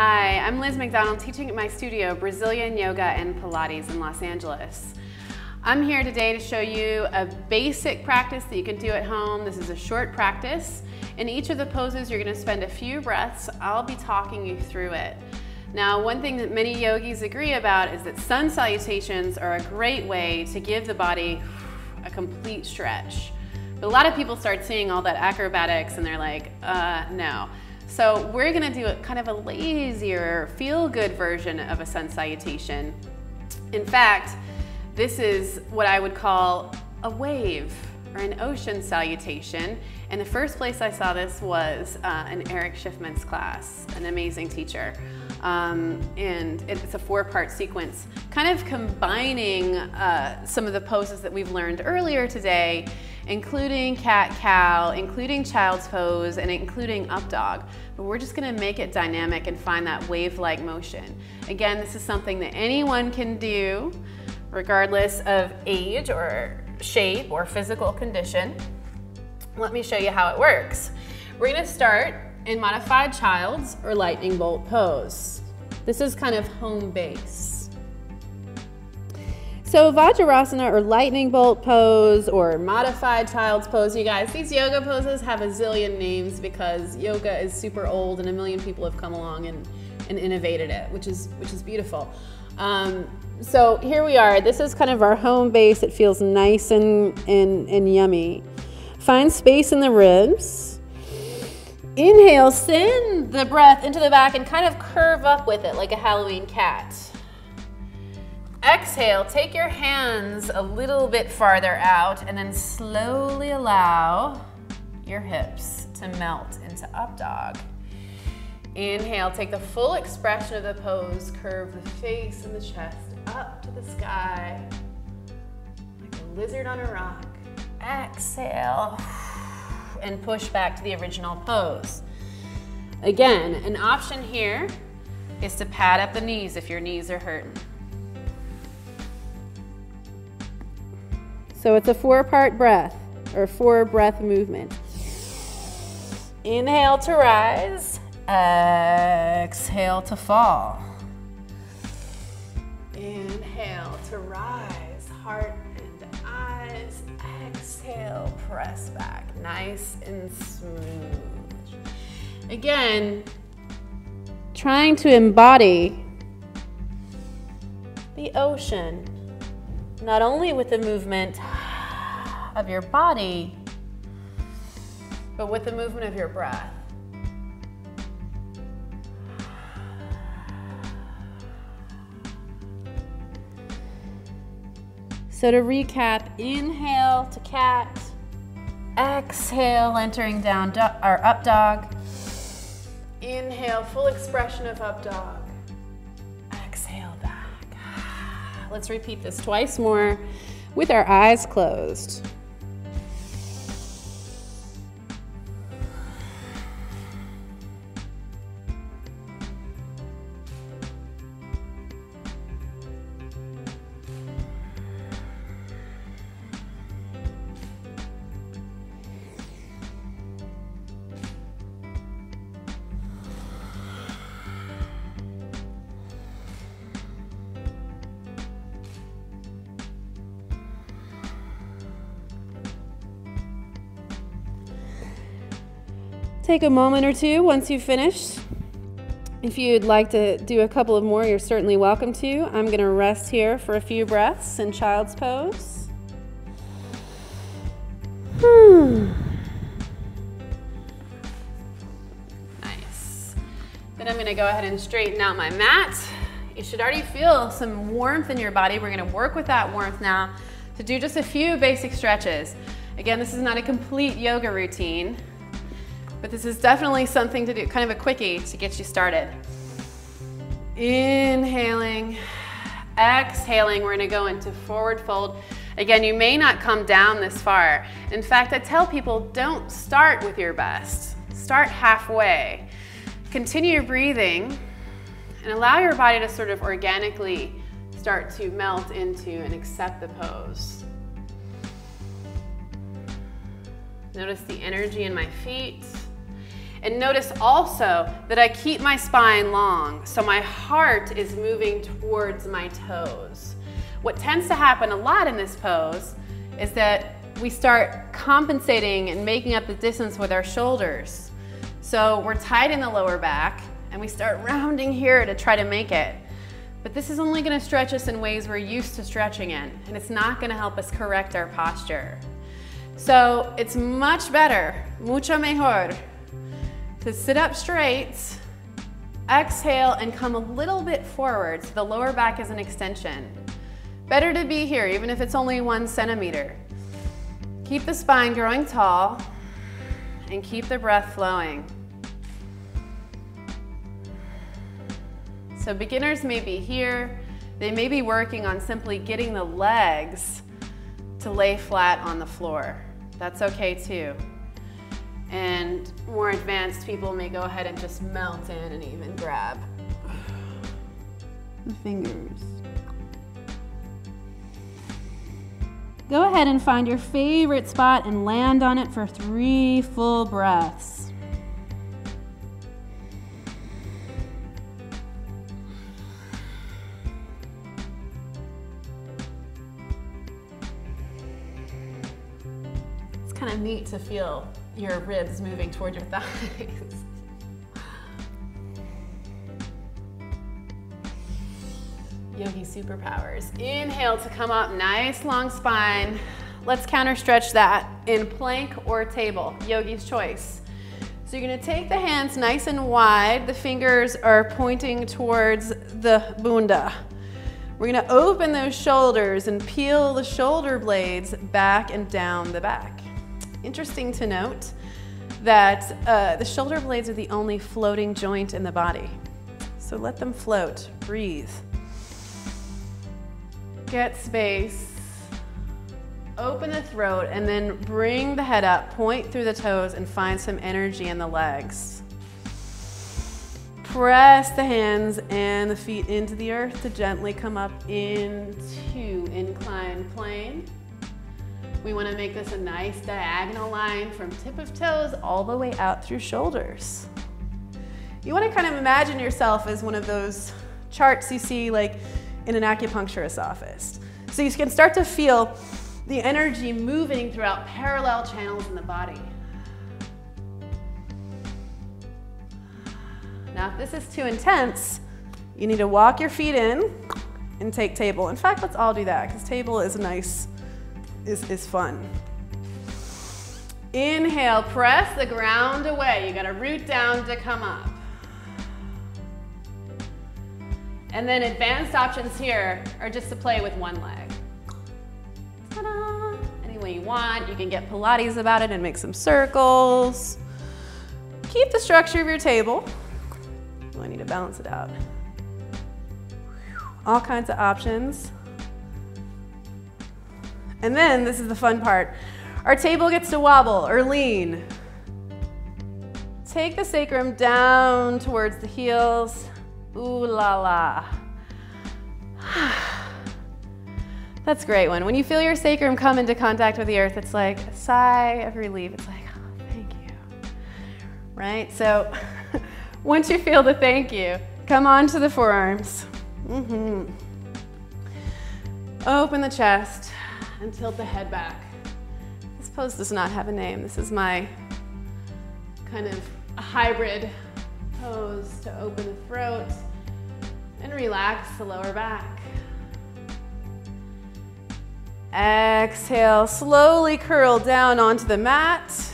Hi, I'm Liz McDonald, teaching at my studio, Brazilian Yoga and Pilates in Los Angeles. I'm here today to show you a basic practice that you can do at home. This is a short practice. In each of the poses, you're going to spend a few breaths. I'll be talking you through it. Now, one thing that many yogis agree about is that sun salutations are a great way to give the body a complete stretch. But a lot of people start seeing all that acrobatics and they're like, no. So we're gonna do kind of a lazier, feel-good version of a sun salutation. In fact, this is what I would call a wave or an ocean salutation. And the first place I saw this was in Eric Schiffman's class, an amazing teacher. And it's a 4-part sequence, kind of combining some of the poses that we've learned earlier today, including cat-cow, including child's pose, and including up dog. But we're just gonna make it dynamic and find that wave-like motion. Again, this is something that anyone can do, regardless of age or shape or physical condition. Let me show you how it works. We're gonna start in modified child's or lightning bolt pose. This is kind of home base. So Vajrasana or lightning bolt pose or modified child's pose, you guys, these yoga poses have a zillion names because yoga is super old and a million people have come along and innovated it, which is beautiful. So here we are. This is kind of our home base. It feels nice and yummy. Find space in the ribs. Inhale, send the breath into the back and kind of curve up with it like a Halloween cat. Exhale, take your hands a little bit farther out and then slowly allow your hips to melt into up dog. Inhale, take the full expression of the pose, curve the face and the chest up to the sky like a lizard on a rock. Exhale and push back to the original pose. Again, an option here is to pad up the knees if your knees are hurting. So it's a 4-part breath or 4-breath movement. Inhale to rise, exhale to fall. Inhale to rise, heart and eyes, exhale, press back, nice and smooth. Again, trying to embody the ocean, not only with the movement of your body, but with the movement of your breath. So to recap, inhale to cat, exhale, entering down or up dog. Inhale, full expression of up dog. Exhale back. Let's repeat this twice more with our eyes closed. Take a moment or two once you've finished. If you'd like to do a couple of more, you're certainly welcome to. I'm going to rest here for a few breaths in child's pose. Nice. Then I'm going to go ahead and straighten out my mat. You should already feel some warmth in your body. We're going to work with that warmth now to do just a few basic stretches. Again, this is not a complete yoga routine, but this is definitely something to do, kind of a quickie to get you started. Inhaling, exhaling, we're gonna go into forward fold. Again, you may not come down this far. In fact, I tell people, don't start with your best. Start halfway. Continue your breathing and allow your body to sort of organically start to melt into and accept the pose. Notice the energy in my feet. And notice also that I keep my spine long, so my heart is moving towards my toes. What tends to happen a lot in this pose is that we start compensating and making up the distance with our shoulders. So we're tight in the lower back, and we start rounding here to try to make it. But this is only going to stretch us in ways we're used to stretching in, and it's not going to help us correct our posture. So it's much better, mucho mejor, to sit up straight, exhale, and come a little bit forward so the lower back is an extension. Better to be here, even if it's only 1 centimeter. Keep the spine growing tall and keep the breath flowing. So beginners may be here. They may be working on simply getting the legs to lay flat on the floor. That's okay too. And more advanced people may go ahead and just melt in and even grab the fingers. Go ahead and find your favorite spot and land on it for 3 full breaths. It's kind of neat to feel your ribs moving toward your thighs. Yogi superpowers. Inhale to come up, nice long spine. Let's counter stretch that in plank or table, yogi's choice. So you're gonna take the hands nice and wide. The fingers are pointing towards the bunda. We're gonna open those shoulders and peel the shoulder blades back and down the back. Interesting to note that the shoulder blades are the only floating joint in the body. So let them float, breathe. Get space, open the throat, and then bring the head up, point through the toes, and find some energy in the legs. Press the hands and the feet into the earth to gently come up into inclined plane. We want to make this a nice diagonal line from tip of toes all the way out through shoulders. You want to kind of imagine yourself as one of those charts you see like in an acupuncturist's office. So you can start to feel the energy moving throughout parallel channels in the body. Now, if this is too intense, you need to walk your feet in and take table. In fact, let's all do that because table is nice, is fun. Inhale, press the ground away. You got to root down to come up. And then advanced options here are just to play with one leg. Ta-da! Any way you want. You can get Pilates about it and make some circles. Keep the structure of your table. Oh, I need to balance it out. All kinds of options. And then, this is the fun part. Our table gets to wobble or lean. Take the sacrum down towards the heels. Ooh la la. That's a great one. When you feel your sacrum come into contact with the earth, it's like a sigh of relief. It's like, oh, thank you. Right? So once you feel the thank you, come on to the forearms. Open the chest and tilt the head back. This pose does not have a name. This is my kind of a hybrid pose to open the throat and relax the lower back. Exhale, slowly curl down onto the mat.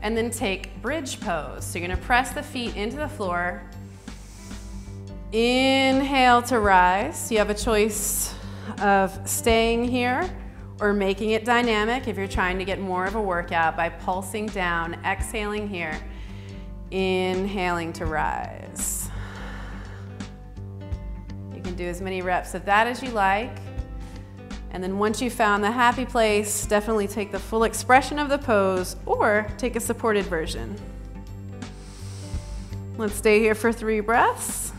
And then take bridge pose. So you're gonna press the feet into the floor. Inhale to rise. You have a choice of staying here or making it dynamic if you're trying to get more of a workout by pulsing down, exhaling here, inhaling to rise. You can do as many reps of that as you like. And then once you've found the happy place, definitely take the full expression of the pose or take a supported version. Let's stay here for 3 breaths.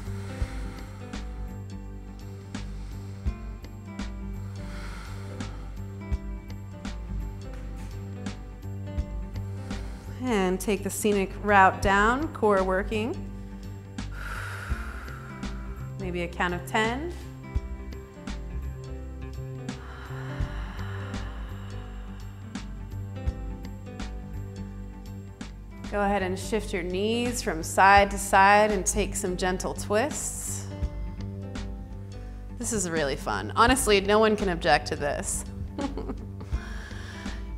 And take the scenic route down, core working. Maybe a count of 10. Go ahead and shift your knees from side to side and take some gentle twists. This is really fun. Honestly, no one can object to this.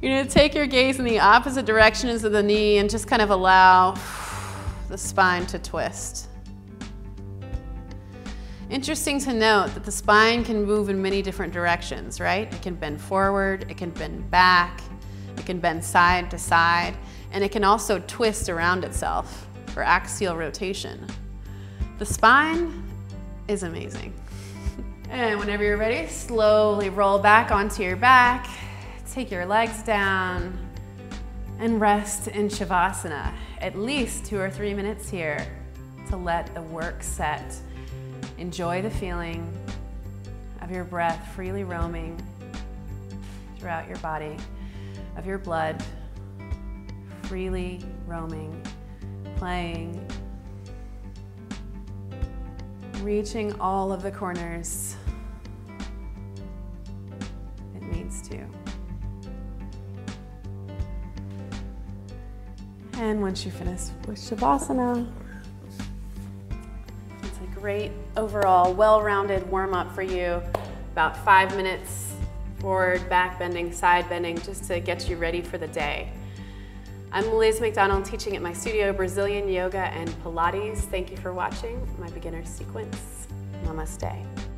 You're going to take your gaze in the opposite directions of the knee and just kind of allow the spine to twist. Interesting to note that the spine can move in many different directions, right? It can bend forward, it can bend back, it can bend side to side, and it can also twist around itself for axial rotation. The spine is amazing. And whenever you're ready, slowly roll back onto your back. Take your legs down and rest in Shavasana. At least 2 or 3 minutes here to let the work set. Enjoy the feeling of your breath freely roaming throughout your body, of your blood freely roaming, playing, reaching all of the corners it needs to. And once you finish with Shavasana, it's a great overall well-rounded warm-up for you. About 5 minutes forward, back bending, side bending, just to get you ready for the day. I'm Liz McDonald, teaching at my studio Brazilian Yoga and Pilates. Thank you for watching my beginner sequence. Namaste.